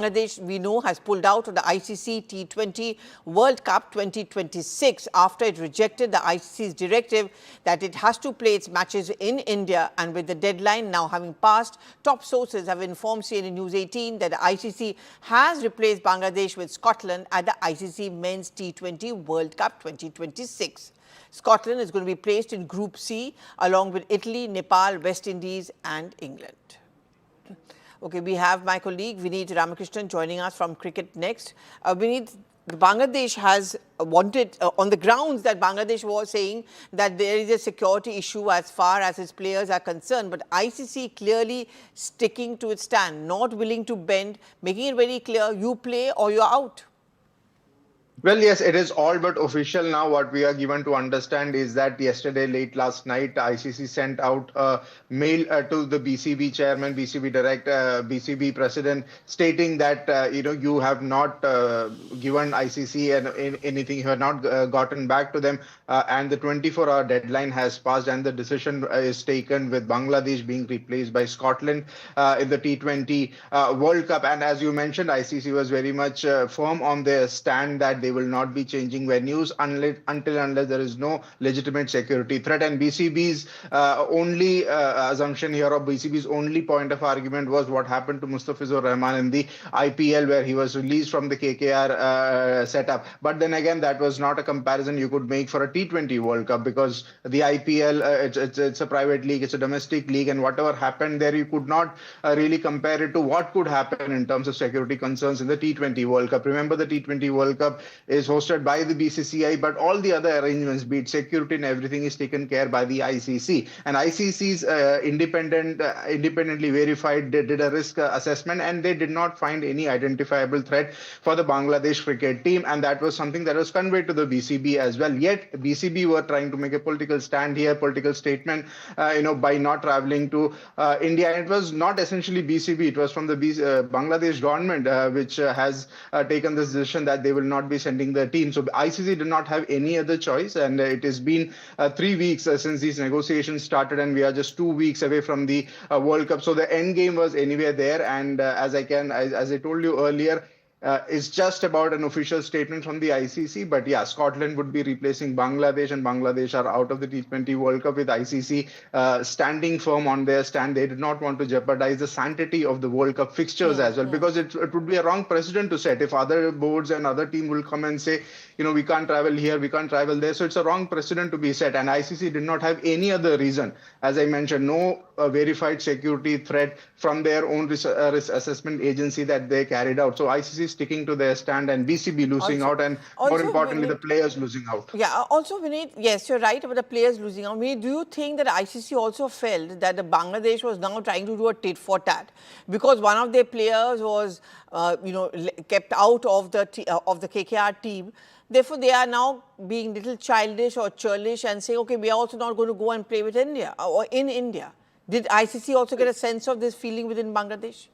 Bangladesh, we know, has pulled out of the ICC T20 World Cup 2026 after it rejected the ICC's directive that it has to play its matches in India. And with the deadline now having passed, top sources have informed CNN News 18 that the ICC has replaced Bangladesh with Scotland at the ICC Men's T20 World Cup 2026. Scotland is going to be placed in Group C along with Italy, Nepal, West Indies and England. Okay, we have my colleague Vineet Ramakrishnan joining us from Cricket Next. Vineet, Bangladesh has wanted, on the grounds that Bangladesh was saying that there is a security issue as far as its players are concerned, but ICC clearly sticking to its stand, not willing to bend, making it very clear, you play or you're out. Well, yes, it is all but official now. What we are given to understand is that yesterday, late last night, ICC sent out a mail to the BCB chairman, BCB director, BCB president, stating that you have not given ICC anything, you have not gotten back to them, and the 24-hour deadline has passed, and the decision is taken with Bangladesh being replaced by Scotland in the T20 World Cup. And as you mentioned, ICC was very much firm on their stand that they will not be changing venues unless there is no legitimate security threat. And BCB's only assumption here, or BCB's only point of argument, was what happened to Mustafizur Rahman in the IPL, where he was released from the KKR setup. But then again, that was not a comparison you could make for a T20 World Cup, because the IPL, it's a private league, it's a domestic league, and whatever happened there, you could not really compare it to what could happen in terms of security concerns in the T20 World Cup. Remember, the T20 World Cup is hosted by the BCCI, but all the other arrangements, be it security and everything, is taken care by the ICC. And ICC's independently verified, they did a risk assessment, and they did not find any identifiable threat for the Bangladesh cricket team. And that was something that was conveyed to the BCB as well. Yet BCB were trying to make a political stand here, political statement, by not traveling to India. And it was not essentially BCB, it was from the Bangladesh government, which has taken this decision that they will not be sending the team. So ICC did not have any other choice, and it has been 3 weeks since these negotiations started, and we are just 2 weeks away from the World Cup. So the end game was anywhere there, and as I told you earlier, it's just about an official statement from the ICC. But yeah, Scotland would be replacing Bangladesh, and Bangladesh are out of the T20 World Cup, with ICC standing firm on their stand. They did not want to jeopardize the sanctity of the World Cup fixtures as well, because it would be a wrong precedent to set if other boards and other team will come and say, we can't travel here, we can't travel there. So it's a wrong precedent to be set. And ICC did not have any other reason. As I mentioned, no verified security threat from their own risk assessment agency that they carried out. So ICC sticking to their stand, and BCB losing out, and more importantly, the players losing out. Yeah, also, Vineet, yes, you're right about the players losing out. Vineet, do you think that ICC also felt that the Bangladesh was now trying to do a tit for tat, because one of their players was, kept out of the KKR team? Therefore, they are now being little childish or churlish and saying, okay, we are also not going to go and play with India or in India. Did ICC also get a sense of this feeling within Bangladesh?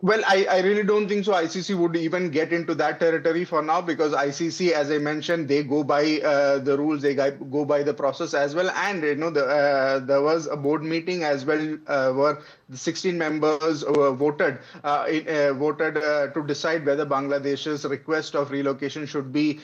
Well, I really don't think so. ICC would even get into that territory for now, because ICC, as I mentioned, they go by the rules, they go by the process as well. And there was a board meeting as well, where the 16 members voted to decide whether Bangladesh's request of relocation should be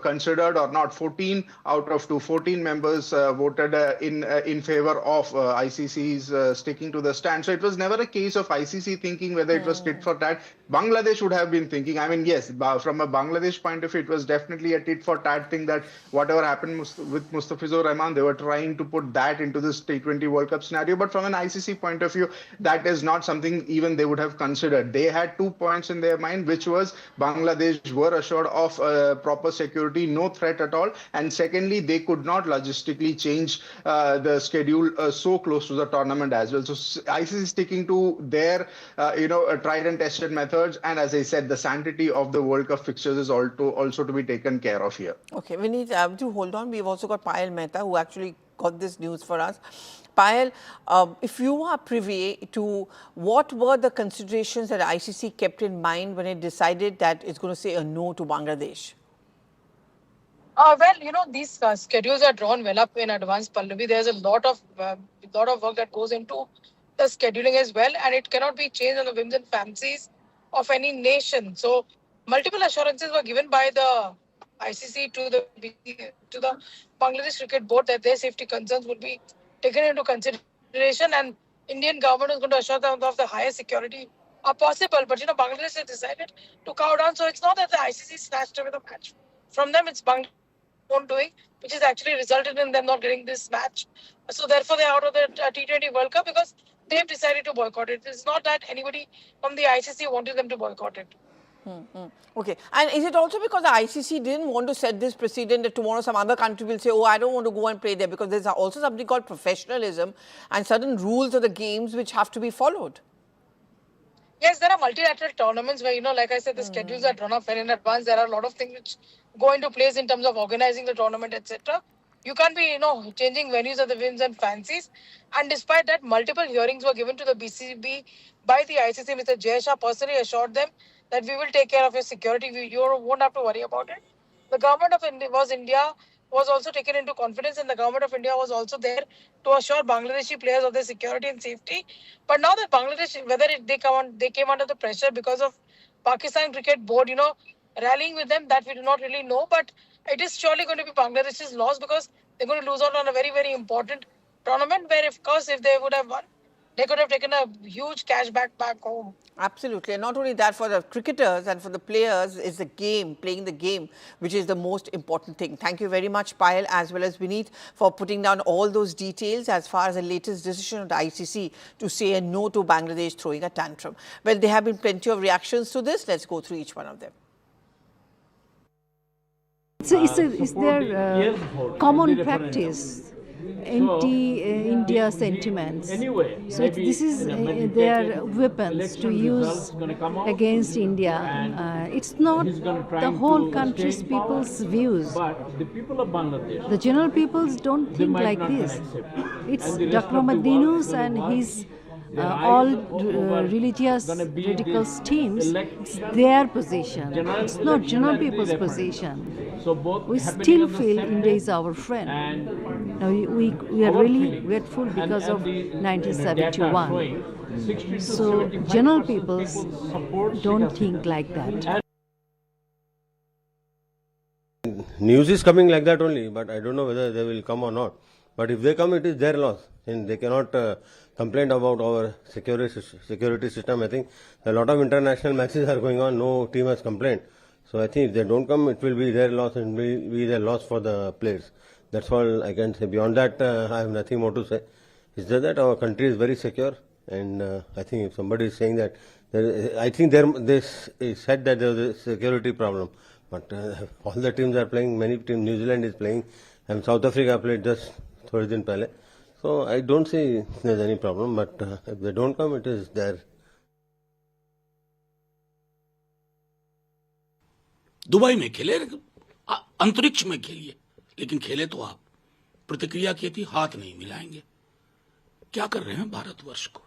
considered or not. 14 out of 14 members voted in favor of ICC's sticking to the stand. So it was never a case of ICC thinking whether it was tit for tat. Bangladesh would have been thinking, yes, from a Bangladesh point of view, it was definitely a tit for tat thing, that whatever happened with Mustafizur Rahman, they were trying to put that into this T20 World Cup scenario. But from an ICC point of view, that is not something even they would have considered. They had 2 points in their mind, which was Bangladesh were assured of proper security, no threat at all. And secondly, they could not logistically change the schedule so close to the tournament as well. So ICC sticking to their, tried and tested methods. And as I said, the sanctity of the World Cup fixtures is also to be taken care of here. Okay, we need to hold on. We've also got Payal Mehta, who actually got this news for us. Payal, if you are privy to what were the considerations that ICC kept in mind when it decided that it's going to say a no to Bangladesh? These schedules are drawn well up in advance, Pallavi. There's a lot of work that goes into the scheduling as well, and it cannot be changed on the whims and fancies of any nation. So multiple assurances were given by the ICC to the Bangladesh Cricket Board that their safety concerns would be taken into consideration, and Indian government is going to assure them of the highest security possible. But Bangladesh has decided to cow down. So it's not that the ICC snatched away the match from them; it's Bangladesh own doing, which has actually resulted in them not getting this match. So therefore, they're out of the T20 World Cup because they've decided to boycott it. It's not that anybody from the ICC wanted them to boycott it. Okay. And is it also because the ICC didn't want to set this precedent that tomorrow some other country will say, oh, I don't want to go and play there, because there's also something called professionalism and certain rules of the games which have to be followed? Yes, there are multilateral tournaments where, like I said, the schedules are drawn up well in advance. There are a lot of things which go into place in terms of organizing the tournament, etc. You can't be, changing venues at the whims and fancies. And despite that, multiple hearings were given to the BCB by the ICC. Mr. Jayasha personally assured them that we will take care of your security. You won't have to worry about it. The government of India was also taken into confidence, and the government of India was also there to assure Bangladeshi players of their security and safety. But now that Bangladesh, they came under the pressure because of Pakistan Cricket Board, rallying with them, that we do not really know. But it is surely going to be Bangladesh's loss, because they're going to lose out on a very, very important tournament where, of course, if they would have won, they could have taken a huge cash back home. Absolutely. And not only that, for the cricketers and for the players, is the game, playing the game, which is the most important thing. Thank you very much, Payal, as well as Vineet, for putting down all those details as far as the latest decision of the ICC to say a no to Bangladesh throwing a tantrum. Well, there have been plenty of reactions to this. Let's go through each one of them. It's their common practice, anti-India sentiments. So this is their weapons to use against India. It's not the whole country's people's views. The general peoples don't think like this. It's Dr. Ahmadinus and his all religious radicals teams. It's their position. It's not general people's position. We still feel India is our friend. Now we are really grateful because of 1971. So general peoples don't think like that. News is coming like that only, but I don't know whether they will come or not. But if they come, it is their loss, and they cannot complain about our security system. I think a lot of international matches are going on. No team has complained. So I think if they don't come, it will be their loss and will be their loss for the players. That's all I can say. Beyond that, I have nothing more to say. It's just that our country is very secure, and I think if somebody is saying that, I think this is said that there is a security problem. But all the teams are playing. Many teams, New Zealand is playing, and South Africa played just third दिन पहले. So I don't see there's any problem. But if they don't come, it is there. Dubai में खेले, अंतरिक्ष में खेलिए, लेकिन खेले तो आप. प्रतिक्रिया की थी, हाथ नहीं मिलाएंगे. क्या कर रहे हैं भारतवर्ष को?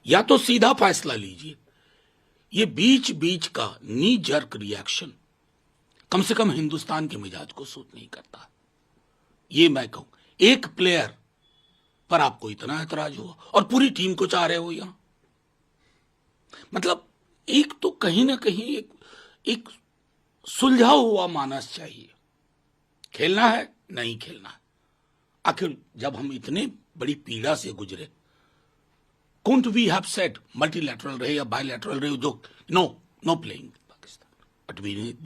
या तो सीधा फैसला लीजिए. ये बीच बीच का नी जर्क रिएक्शन कम से कम हिंदुस्तान के मिजाज को सूट नहीं करता. ये मैं कहूं, एक प्लेयर पर आपको इतना ऐतराज हुआ और पूरी टीम को चाह रहे हो यहां. मतलब एक तो कहीं ना कहीं एक सुलझा हुआ मानस चाहिए. खेलना है, नहीं खेलना है. आखिर जब हम इतने बड़ी पीड़ा से गुजरे, couldn't we have said multilateral रहे या bilateral रहे, जो no playing Pakistan, but we